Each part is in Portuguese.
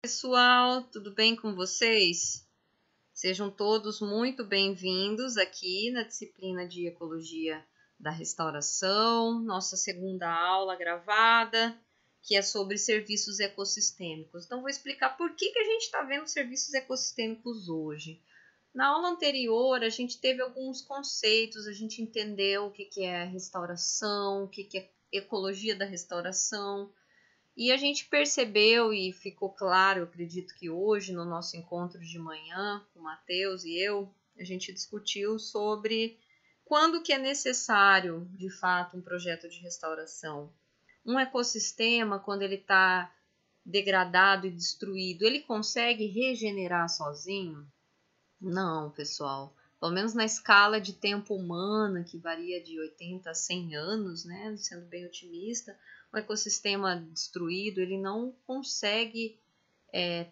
Pessoal, tudo bem com vocês? Sejam todos muito bem-vindos aqui na disciplina de Ecologia da Restauração, nossa segunda aula gravada, que é sobre serviços ecossistêmicos. Então, vou explicar por que a gente está vendo serviços ecossistêmicos hoje. Na aula anterior, a gente teve alguns conceitos, a gente entendeu o que é restauração, o que é ecologia da restauração. E a gente percebeu e ficou claro, eu acredito que hoje, no nosso encontro de manhã, o Matheus e eu, a gente discutiu sobre quando que é necessário, de fato, um projeto de restauração. Um ecossistema, quando ele está degradado e destruído, ele consegue regenerar sozinho? Não, pessoal. Pelo menos na escala de tempo humana, que varia de 80 a 100 anos, né? Sendo bem otimista, o ecossistema destruído, ele não consegue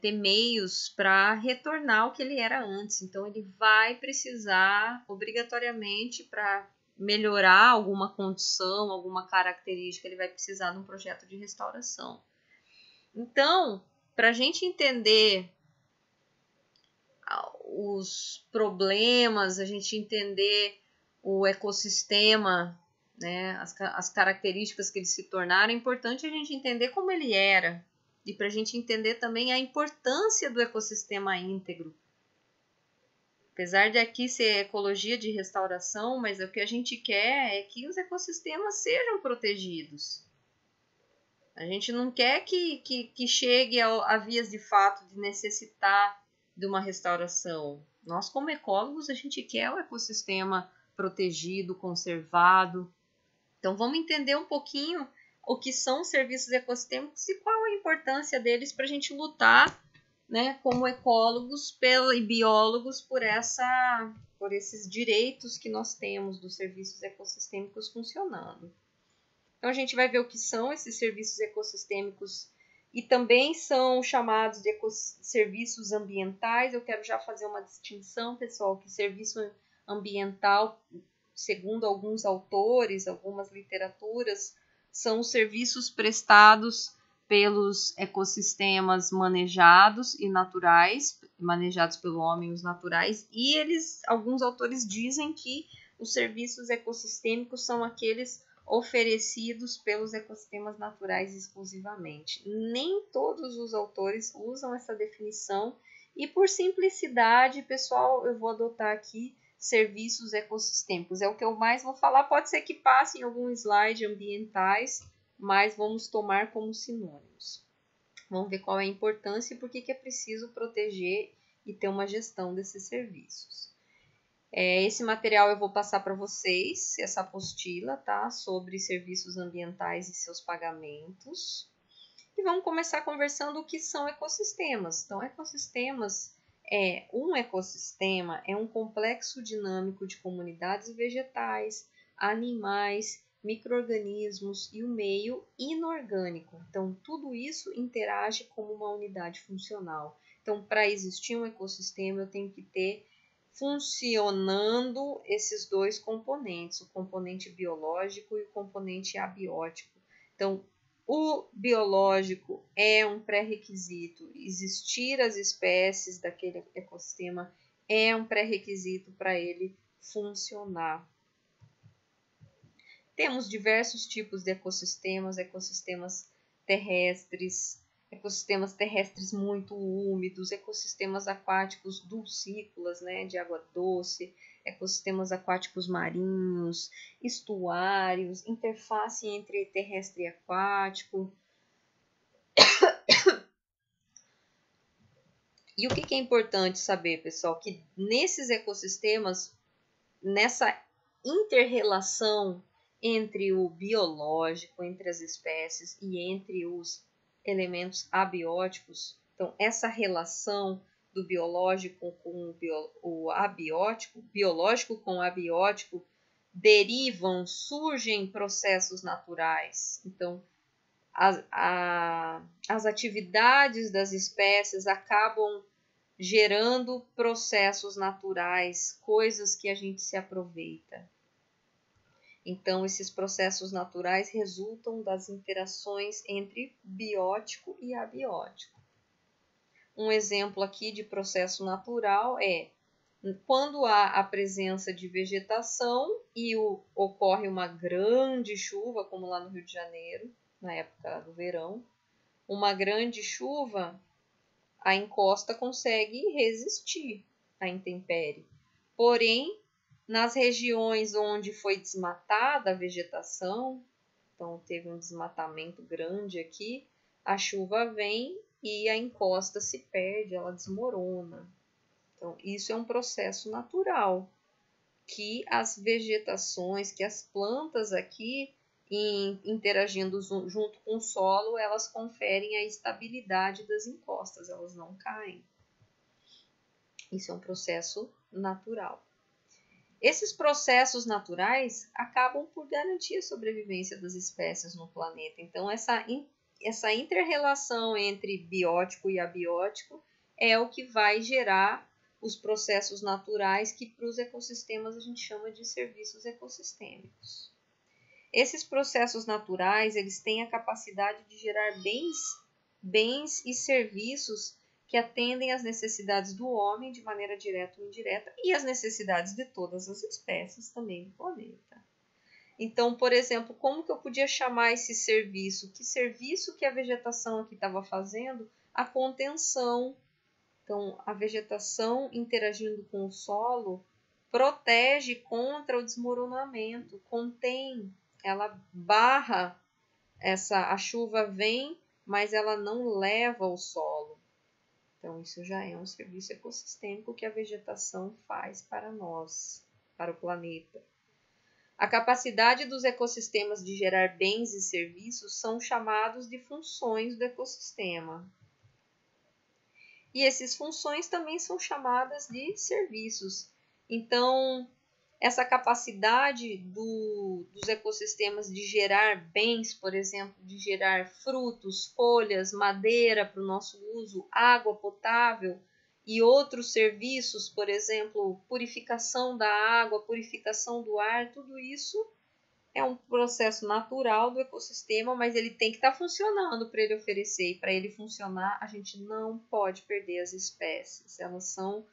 ter meios para retornar ao que ele era antes. Então, ele vai precisar, obrigatoriamente, para melhorar alguma condição, alguma característica, ele vai precisar de um projeto de restauração. Então, para a gente entender os problemas, a gente entender o ecossistema, né, as características que eles se tornaram, é importante a gente entender como ele era e para a gente entender também a importância do ecossistema íntegro. Apesar de aqui ser ecologia de restauração, mas o que a gente quer é que os ecossistemas sejam protegidos. A gente não quer que chegue a vias de fato de necessitar de uma restauração. Nós, como ecólogos, a gente quer o ecossistema protegido, conservado. Então, vamos entender um pouquinho o que são os serviços ecossistêmicos e qual a importância deles para a gente lutar, né, como ecólogos e biólogos por esses direitos que nós temos dos serviços ecossistêmicos funcionando. Então, a gente vai ver o que são esses serviços ecossistêmicos e também são chamados de serviços ambientais. Eu quero já fazer uma distinção, pessoal, que serviço ambiental, segundo alguns autores, algumas literaturas, são os serviços prestados pelos ecossistemas manejados e naturais, manejados pelo homem, os naturais, e alguns autores dizem que os serviços ecossistêmicos são aqueles oferecidos pelos ecossistemas naturais exclusivamente. Nem todos os autores usam essa definição e, por simplicidade, pessoal, eu vou adotar aqui serviços ecossistêmicos. É o que eu mais vou falar. Pode ser que passe em algum slide ambientais, mas vamos tomar como sinônimos. Vamos ver qual é a importância e por que é preciso proteger e ter uma gestão desses serviços. Esse material eu vou passar para vocês, essa apostila, tá? Sobre serviços ambientais e seus pagamentos. E vamos começar conversando o que são ecossistemas. Então, um ecossistema é um complexo dinâmico de comunidades vegetais, animais, micro-organismos e o meio inorgânico. Então, tudo isso interage como uma unidade funcional. Então, para existir um ecossistema, eu tenho que ter funcionando esses dois componentes, o componente biológico e o componente abiótico. Então, o biológico é um pré-requisito, existir as espécies daquele ecossistema é um pré-requisito para ele funcionar. Temos diversos tipos de ecossistemas terrestres muito úmidos, ecossistemas aquáticos dulcícolas, né, de água doce, ecossistemas aquáticos marinhos, estuários, interface entre terrestre e aquático. E o que é importante saber, pessoal? Que nesses ecossistemas, nessa inter-relação entre o biológico, entre as espécies e entre os elementos abióticos, então essa relação do biológico com o abiótico, biológico com o abiótico, surgem processos naturais. Então, as atividades das espécies acabam gerando processos naturais, coisas que a gente se aproveita. Então, esses processos naturais resultam das interações entre biótico e abiótico. um exemplo aqui de processo natural é quando há a presença de vegetação e ocorre uma grande chuva, como lá no Rio de Janeiro, na época do verão, uma grande chuva, a encosta consegue resistir à intempérie. Porém, nas regiões onde foi desmatada a vegetação, então teve um desmatamento grande aqui, a chuva vem e a encosta se perde, ela desmorona. Então, isso é um processo natural, que as vegetações, que as plantas aqui, interagindo junto com o solo, elas conferem a estabilidade das encostas, elas não caem. Isso é um processo natural. Esses processos naturais acabam por garantir a sobrevivência das espécies no planeta. Então, essa inter-relação entre biótico e abiótico é o que vai gerar os processos naturais que para os ecossistemas a gente chama de serviços ecossistêmicos. Esses processos naturais, eles têm a capacidade de gerar bens e serviços que atendem às necessidades do homem de maneira direta ou indireta e às necessidades de todas as espécies também do planeta. Então, por exemplo, como que eu podia chamar esse serviço? Que serviço que a vegetação aqui estava fazendo? A contenção. Então, a vegetação interagindo com o solo protege contra o desmoronamento, contém, ela barra a chuva vem, mas ela não leva o solo. Então, isso já é um serviço ecossistêmico que a vegetação faz para nós, para o planeta. A capacidade dos ecossistemas de gerar bens e serviços são chamados de funções do ecossistema. E essas funções também são chamadas de serviços. Então, essa capacidade dos ecossistemas de gerar bens, por exemplo, de gerar frutos, folhas, madeira para o nosso uso, água potável e outros serviços, por exemplo, purificação da água, purificação do ar, tudo isso é um processo natural do ecossistema, mas ele tem que estar funcionando para ele oferecer. E para ele funcionar, a gente não pode perder as espécies. Elas são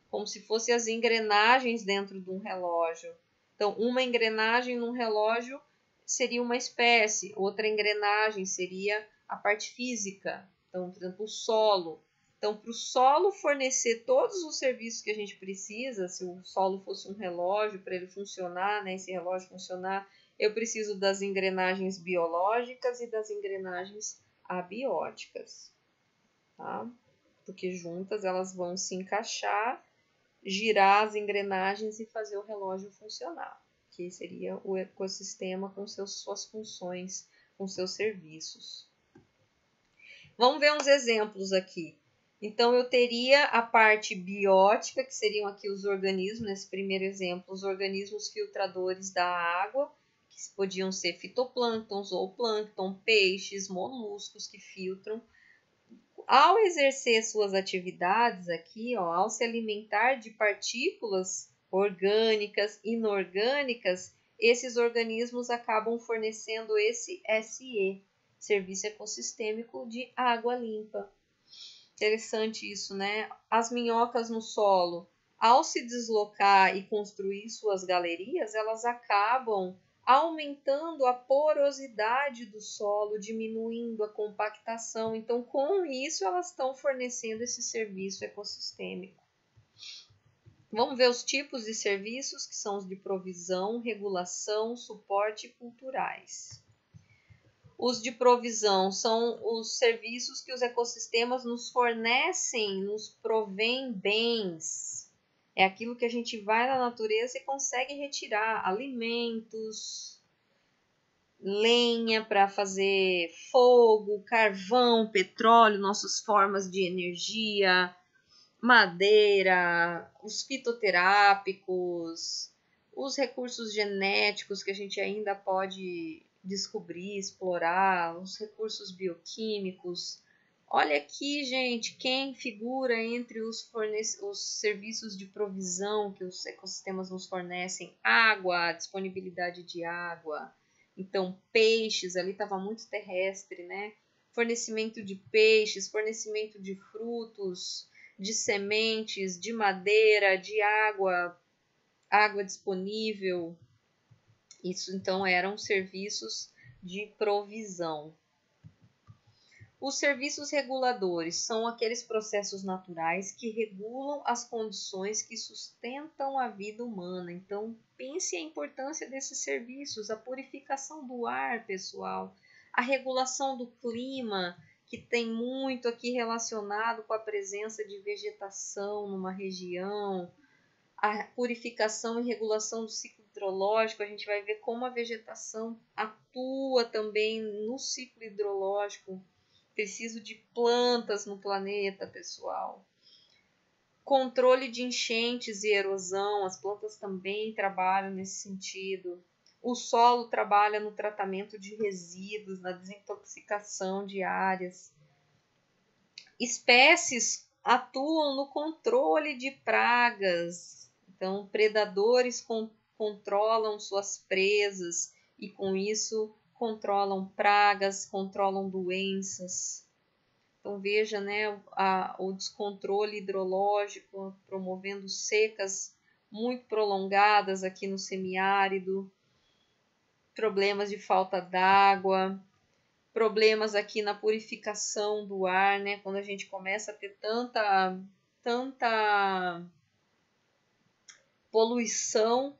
como se fossem as engrenagens dentro de um relógio. Então, uma engrenagem num relógio seria uma espécie, outra engrenagem seria a parte física, então, por exemplo, o solo. Então, para o solo fornecer todos os serviços que a gente precisa, se o solo fosse um relógio, para ele funcionar, né, esse relógio funcionar, eu preciso das engrenagens biológicas e das engrenagens abióticas, tá? Porque juntas elas vão se encaixar, girar as engrenagens e fazer o relógio funcionar, que seria o ecossistema com suas funções, com seus serviços. Vamos ver uns exemplos aqui. Então, eu teria a parte biótica, que seriam aqui os organismos, nesse primeiro exemplo, os organismos filtradores da água, que podiam ser fitoplânctons ou plâncton, peixes, moluscos que filtram. Ao exercer suas atividades aqui, ó, ao se alimentar de partículas orgânicas, inorgânicas, esses organismos acabam fornecendo esse SE, Serviço Ecossistêmico de Água Limpa. Interessante isso, né? As minhocas no solo, ao se deslocar e construir suas galerias, elas acabam aumentando a porosidade do solo, diminuindo a compactação. Então, com isso, elas estão fornecendo esse serviço ecossistêmico. Vamos ver os tipos de serviços, que são os de provisão, regulação, suporte e culturais. Os de provisão são os serviços que os ecossistemas nos fornecem, nos provêm bens. É aquilo que a gente vai na natureza e consegue retirar alimentos, lenha para fazer fogo, carvão, petróleo, nossas formas de energia, madeira, os fitoterápicos, os recursos genéticos que a gente ainda pode descobrir, explorar, os recursos bioquímicos. Olha aqui, gente, quem figura entre os serviços de provisão que os ecossistemas nos fornecem: água, disponibilidade de água. Então, peixes, ali estava muito terrestre, né? fornecimento de peixes, fornecimento de frutos, de sementes, de madeira, de água, água disponível. Isso então eram serviços de provisão. Os serviços reguladores são aqueles processos naturais que regulam as condições que sustentam a vida humana. Então, pense a importância desses serviços, a purificação do ar, pessoal, a regulação do clima, que tem muito aqui relacionado com a presença de vegetação numa região, a purificação e regulação do ciclo hidrológico. A gente vai ver como a vegetação atua também no ciclo hidrológico. Preciso de plantas no planeta, pessoal. Controle de enchentes e erosão, as plantas também trabalham nesse sentido. O solo trabalha no tratamento de resíduos, na desintoxicação de áreas. Espécies atuam no controle de pragas. Então, predadores controlam suas presas e, com isso, controlam pragas, controlam doenças. Então veja, né, o descontrole hidrológico promovendo secas muito prolongadas aqui no semiárido, problemas de falta d'água, problemas aqui na purificação do ar, né, quando a gente começa a ter tanta poluição.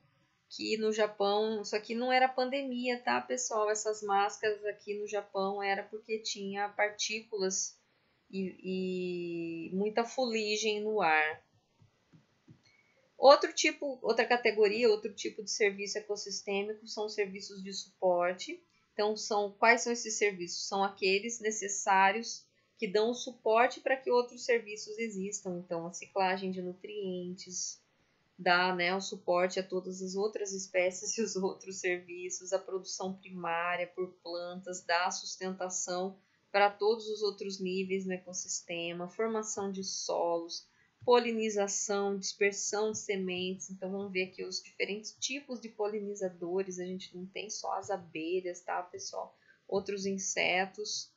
Que no Japão, isso aqui não era pandemia, tá, pessoal? Essas máscaras aqui no Japão era porque tinha partículas e muita fuligem no ar. Outra categoria, outro tipo de serviço ecossistêmico são os serviços de suporte. Então, quais são esses serviços? São aqueles necessários que dão suporte para que outros serviços existam. Então, a ciclagem de nutrientes, dá, né, o suporte a todas as outras espécies e os outros serviços, a produção primária por plantas, dá sustentação para todos os outros níveis no ecossistema, formação de solos, polinização, dispersão de sementes. Então vamos ver aqui os diferentes tipos de polinizadores. A gente não tem só as abelhas, tá, pessoal? Outros insetos,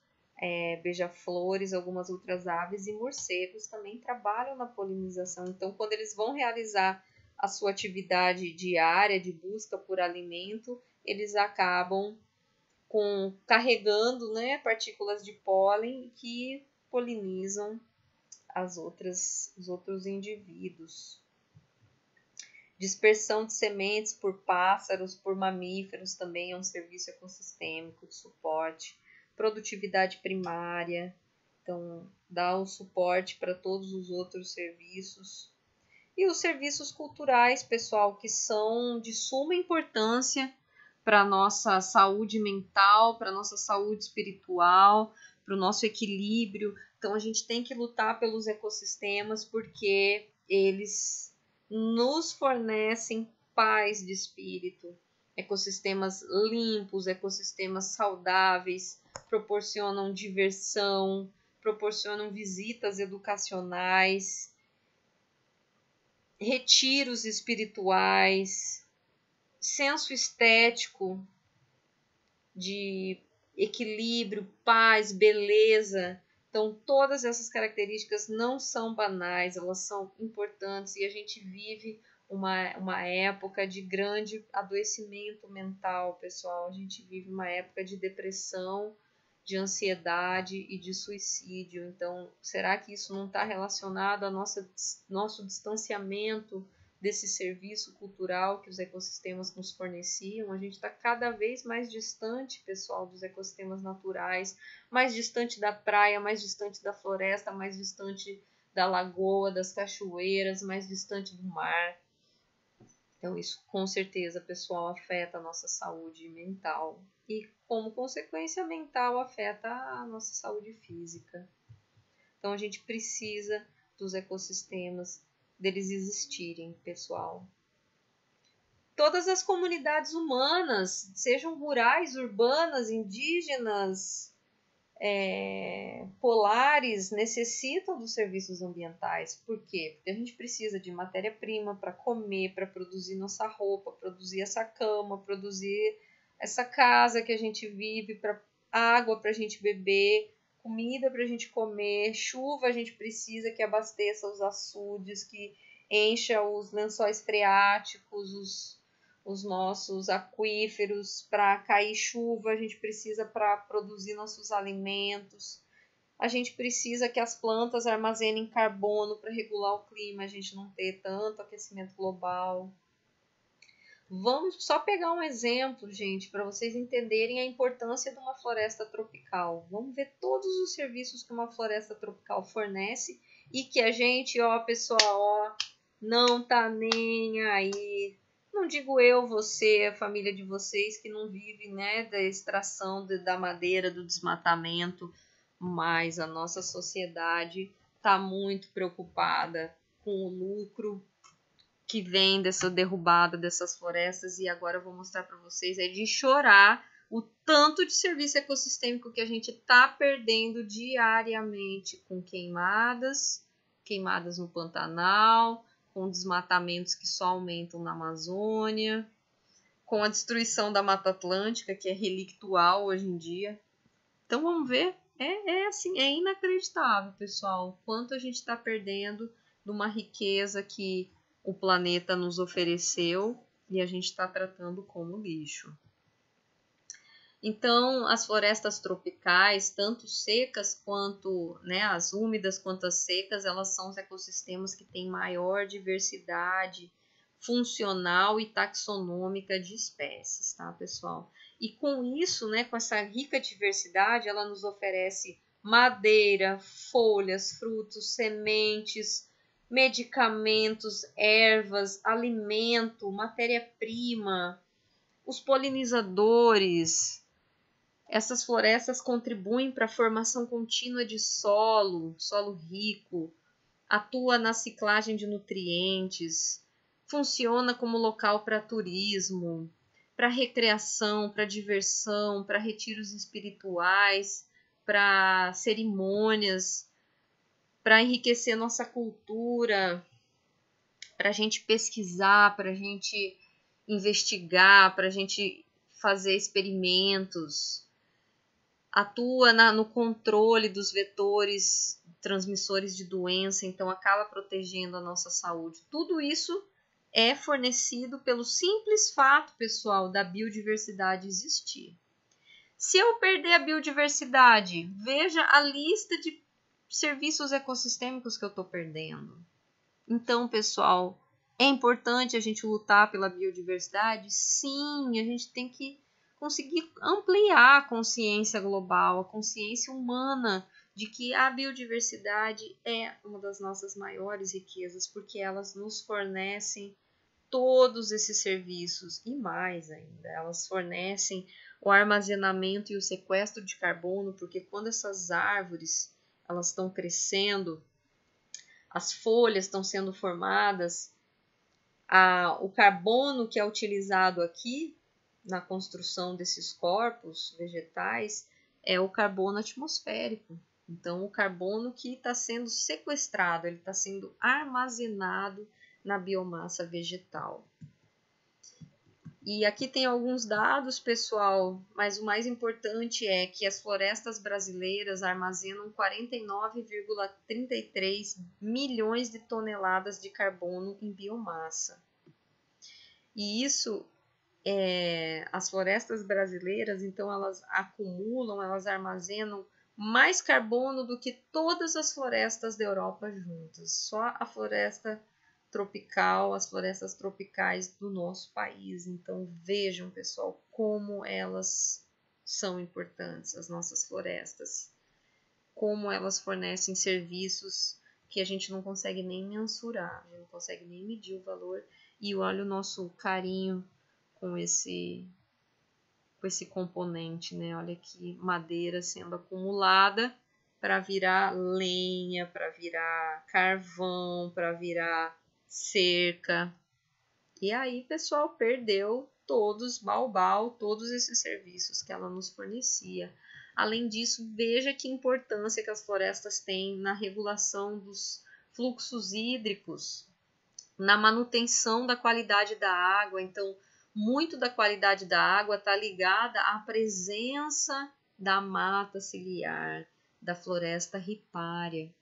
beija-flores, algumas outras aves e morcegos também trabalham na polinização. Então, quando eles vão realizar a sua atividade diária de busca por alimento, eles acabam carregando, né, partículas de pólen que polinizam os outros indivíduos. Dispersão de sementes por pássaros, por mamíferos também é um serviço ecossistêmico de suporte. Produtividade primária, então dá o suporte para todos os outros serviços. E os serviços culturais, pessoal, que são de suma importância para a nossa saúde mental, para a nossa saúde espiritual, para o nosso equilíbrio. Então, a gente tem que lutar pelos ecossistemas porque eles nos fornecem paz de espírito. Ecossistemas limpos, ecossistemas saudáveis, proporcionam diversão, proporcionam visitas educacionais, retiros espirituais, senso estético de equilíbrio, paz, beleza. Então, todas essas características não são banais, elas são importantes e a gente vive uma época de grande adoecimento mental, pessoal. A gente vive uma época de depressão, de ansiedade e de suicídio. Então, será que isso não está relacionado ao nosso distanciamento desse serviço cultural que os ecossistemas nos forneciam? A gente está cada vez mais distante, pessoal, dos ecossistemas naturais, mais distante da praia, mais distante da floresta, mais distante da lagoa, das cachoeiras, mais distante do mar. Então, isso com certeza, pessoal, afeta a nossa saúde mental e, como consequência mental, afeta a nossa saúde física. Então, a gente precisa dos ecossistemas, deles existirem, pessoal. Todas as comunidades humanas, sejam rurais, urbanas, indígenas, polares, necessitam dos serviços ambientais. Por quê? Porque a gente precisa de matéria-prima para comer, para produzir nossa roupa, produzir essa cama, produzir essa casa que a gente vive, para água para a gente beber. comida para a gente comer, chuva a gente precisa que abasteça os açudes, que encha os lençóis freáticos, os nossos aquíferos. Para cair chuva a gente precisa para produzir nossos alimentos. A gente precisa que as plantas armazenem carbono para regular o clima, a gente não ter tanto aquecimento global. Vamos só pegar um exemplo, gente, para vocês entenderem a importância de uma floresta tropical. Vamos ver todos os serviços que uma floresta tropical fornece e que a gente, ó, pessoal, ó, não tá nem aí. Não digo eu, você, a família de vocês que não vive, né, da extração da madeira, do desmatamento, mas a nossa sociedade está muito preocupada com o lucro que vem dessa derrubada dessas florestas, e agora eu vou mostrar para vocês, é de chorar o tanto de serviço ecossistêmico que a gente está perdendo diariamente com queimadas no Pantanal, com desmatamentos que só aumentam na Amazônia, com a destruição da Mata Atlântica, que é relictual hoje em dia. Então vamos ver, assim, é inacreditável, pessoal, o quanto a gente está perdendo de uma riqueza que o planeta nos ofereceu e a gente está tratando como lixo. Então, as florestas tropicais, tanto secas quanto, né, as úmidas quanto as secas, elas são os ecossistemas que têm maior diversidade funcional e taxonômica de espécies, tá, pessoal? E com isso, né, com essa rica diversidade, ela nos oferece madeira, folhas, frutos, sementes, medicamentos, ervas, alimento, matéria-prima, os polinizadores. Essas florestas contribuem para a formação contínua de solo rico, atua na ciclagem de nutrientes, funciona como local para turismo, para recreação, para diversão, para retiros espirituais, para cerimônias, para enriquecer nossa cultura, para a gente pesquisar, para a gente investigar, para a gente fazer experimentos. Atua no controle dos vetores transmissores de doença, então acaba protegendo a nossa saúde. Tudo isso é fornecido pelo simples fato, pessoal, da biodiversidade existir. Se eu perder a biodiversidade, veja a lista de serviços ecossistêmicos que eu estou perdendo. Então, pessoal, é importante a gente lutar pela biodiversidade? Sim, a gente tem que conseguir ampliar a consciência global, a consciência humana de que a biodiversidade é uma das nossas maiores riquezas, porque elas nos fornecem todos esses serviços e mais ainda. Elas fornecem o armazenamento e o sequestro de carbono, porque quando essas árvores elas estão crescendo, as folhas estão sendo formadas, o carbono que é utilizado aqui na construção desses corpos vegetais é o carbono atmosférico. Então, o carbono que está sendo sequestrado, ele está sendo armazenado na biomassa vegetal. E aqui tem alguns dados, pessoal, mas o mais importante é que as florestas brasileiras armazenam 49,33 milhões de toneladas de carbono em biomassa. E isso, as florestas brasileiras, então, elas acumulam, elas armazenam mais carbono do que todas as florestas da Europa juntas. Só a floresta tropical, as florestas tropicais do nosso país. Então vejam, pessoal, como elas são importantes, as nossas florestas, como elas fornecem serviços que a gente não consegue nem mensurar, a gente não consegue nem medir o valor. E olha o nosso carinho com esse componente, né? Olha aqui, madeira sendo acumulada para virar lenha, para virar carvão, para virar cerca. E aí, pessoal, perdeu todos esses serviços que ela nos fornecia. Além disso, veja que importância que as florestas têm na regulação dos fluxos hídricos, na manutenção da qualidade da água. Então, muito da qualidade da água está ligada à presença da mata ciliar, da floresta ripária.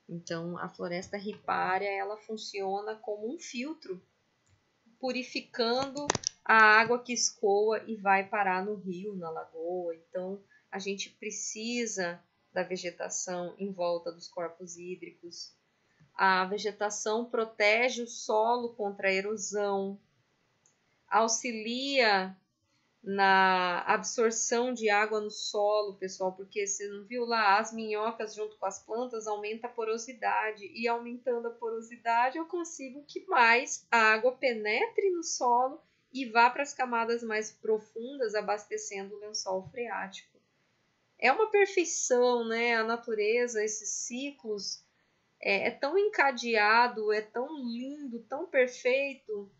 Então, a floresta ripária, ela funciona como um filtro, purificando a água que escoa e vai parar no rio, na lagoa. Então, a gente precisa da vegetação em volta dos corpos hídricos. A vegetação protege o solo contra a erosão, auxilia na absorção de água no solo, pessoal, porque você não viu lá, as minhocas junto com as plantas aumenta a porosidade, e aumentando a porosidade eu consigo que mais água penetre no solo e vá para as camadas mais profundas, abastecendo o lençol freático. É uma perfeição, né? A natureza, esses ciclos, é tão encadeado, é tão lindo, tão perfeito.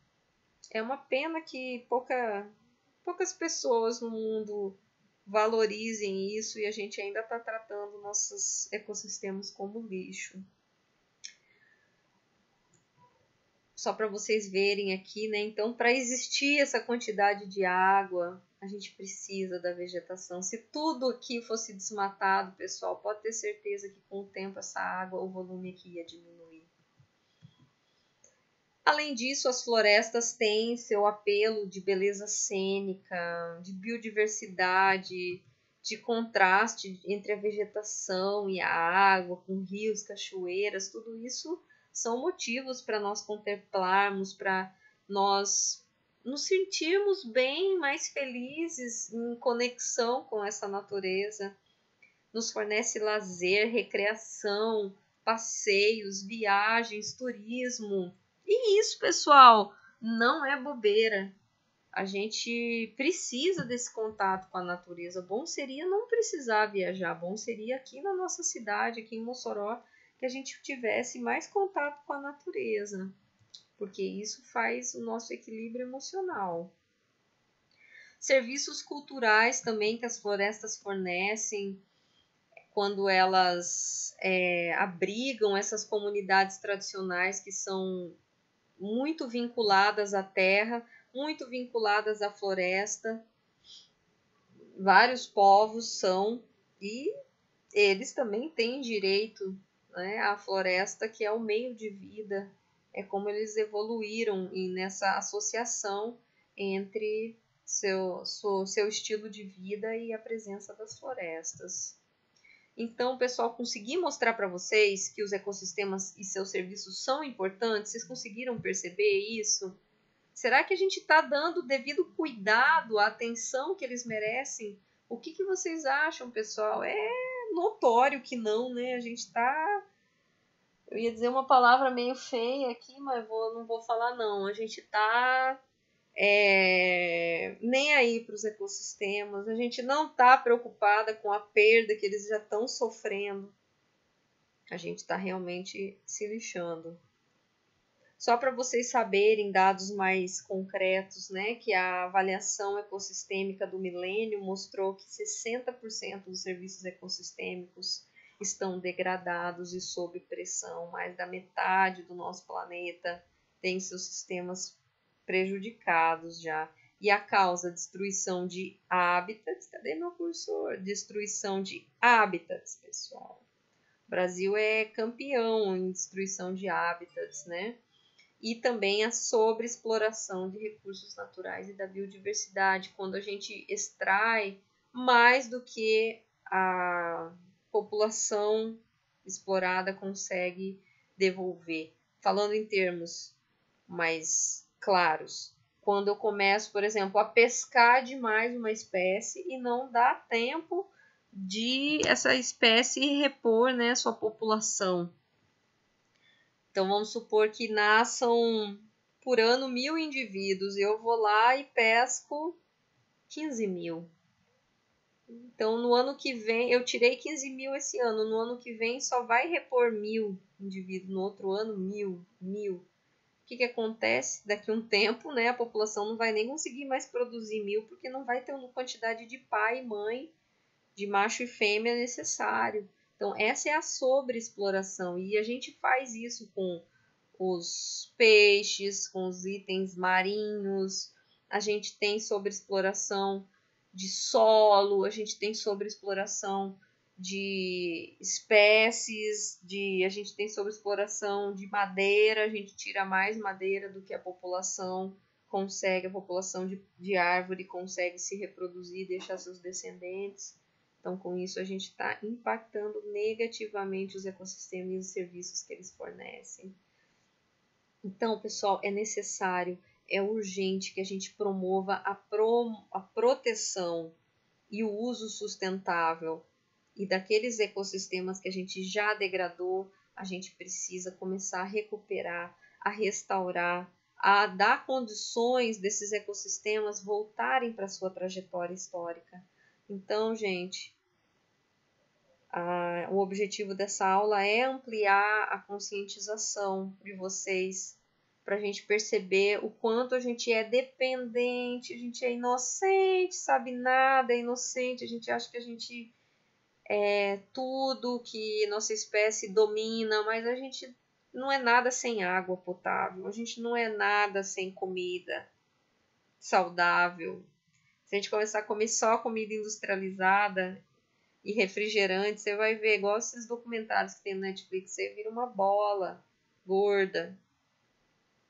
É uma pena que poucas pessoas no mundo valorizem isso e a gente ainda está tratando nossos ecossistemas como lixo. Só para vocês verem aqui, né? Então, para existir essa quantidade de água, a gente precisa da vegetação. Se tudo aqui fosse desmatado, pessoal, pode ter certeza que com o tempo essa água, o volume aqui ia diminuir. Além disso, as florestas têm seu apelo de beleza cênica, de biodiversidade, de contraste entre a vegetação e a água, com rios, cachoeiras, tudo isso são motivos para nós contemplarmos, para nós nos sentirmos bem, mais felizes, em conexão com essa natureza. Nos fornece lazer, recreação, passeios, viagens, turismo. E isso, pessoal, não é bobeira. A gente precisa desse contato com a natureza. Bom seria não precisar viajar. Bom seria aqui na nossa cidade, aqui em Mossoró, que a gente tivesse mais contato com a natureza, porque isso faz o nosso equilíbrio emocional. Serviços culturais também que as florestas fornecem, quando elas abrigam essas comunidades tradicionais que são muito vinculadas à terra, muito vinculadas à floresta. Vários povos são, e eles também têm direito, né, à floresta, que é o meio de vida, é como eles evoluíram nessa associação entre seu estilo de vida e a presença das florestas. Então, pessoal, consegui mostrar para vocês que os ecossistemas e seus serviços são importantes? Vocês conseguiram perceber isso? Será que a gente está dando o devido cuidado, a atenção que eles merecem? O que vocês acham, pessoal? É notório que não, né? A gente está... Eu ia dizer uma palavra meio feia aqui, mas não vou falar não. A gente está... nem aí para os ecossistemas, a gente não está preocupada com a perda que eles já estão sofrendo, a gente está realmente se lixando. Só para vocês saberem dados mais concretos, né, que a avaliação ecossistêmica do milênio mostrou que 60% dos serviços ecossistêmicos estão degradados e sob pressão, mais da metade do nosso planeta tem seus sistemas prejudicados já. E a causa, destruição de hábitats. Cadê meu cursor? Destruição de hábitats, pessoal. O Brasil é campeão em destruição de hábitats, né? E também a sobreexploração de recursos naturais e da biodiversidade, quando a gente extrai mais do que a população explorada consegue devolver. Falando em termos mais claros, quando eu começo, por exemplo, a pescar demais uma espécie e não dá tempo de essa espécie repor, né, sua população. Então vamos supor que nasçam por ano 1.000 indivíduos, eu vou lá e pesco 15.000. Então no ano que vem, eu tirei 15.000 esse ano, no ano que vem só vai repor 1.000 indivíduos, no outro ano 1.000. O que acontece? Daqui a um tempo, né, a população não vai nem conseguir mais produzir 1.000, porque não vai ter uma quantidade de pai e mãe, de macho e fêmea necessário. Então, essa é a sobreexploração. E a gente faz isso com os peixes, com os itens marinhos. A gente tem sobreexploração de solo, a gente tem sobreexploração de espécies, a gente tem sobreexploração de madeira, a gente tira mais madeira do que a população consegue, a população de árvore consegue se reproduzir e deixar seus descendentes. Então, com isso, a gente está impactando negativamente os ecossistemas e os serviços que eles fornecem. Então, pessoal, é necessário, é urgente que a gente promova a proteção e o uso sustentável. E daqueles ecossistemas que a gente já degradou, a gente precisa começar a recuperar, a restaurar, a dar condições desses ecossistemas voltarem para a sua trajetória histórica. Então, gente, o objetivo dessa aula é ampliar a conscientização de vocês, para a gente perceber o quanto a gente é dependente, a gente é inocente, sabe nada, é inocente, a gente acha que a gente é tudo, que nossa espécie domina, mas a gente não é nada sem água potável, a gente não é nada sem comida saudável. Se a gente começar a comer só comida industrializada e refrigerante, você vai ver, igual esses documentários que tem no Netflix, você vira uma bola gorda.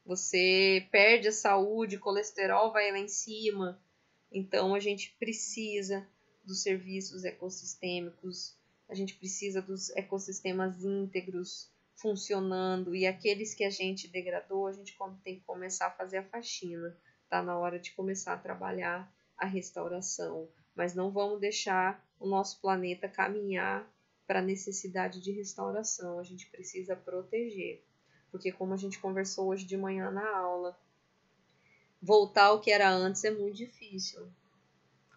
Você perde a saúde, colesterol vai lá em cima. Então, a gente precisa dos serviços ecossistêmicos, a gente precisa dos ecossistemas íntegros funcionando, e aqueles que a gente degradou, a gente tem que começar a fazer a faxina. Está na hora de começar a trabalhar a restauração, mas não vamos deixar o nosso planeta caminhar para a necessidade de restauração, a gente precisa proteger. Porque como a gente conversou hoje de manhã na aula, voltar ao que era antes é muito difícil,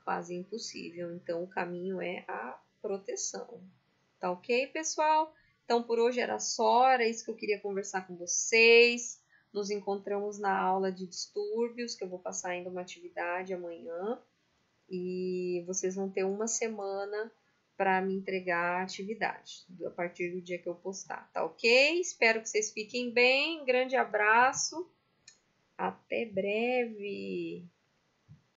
quase impossível. Então o caminho é a proteção. Tá ok, pessoal? Então por hoje era só, era isso que eu queria conversar com vocês. Nos encontramos na aula de distúrbios, que eu vou passar ainda uma atividade amanhã. E vocês vão ter uma semana para me entregar a atividade, a partir do dia que eu postar, tá ok? Espero que vocês fiquem bem, grande abraço, até breve!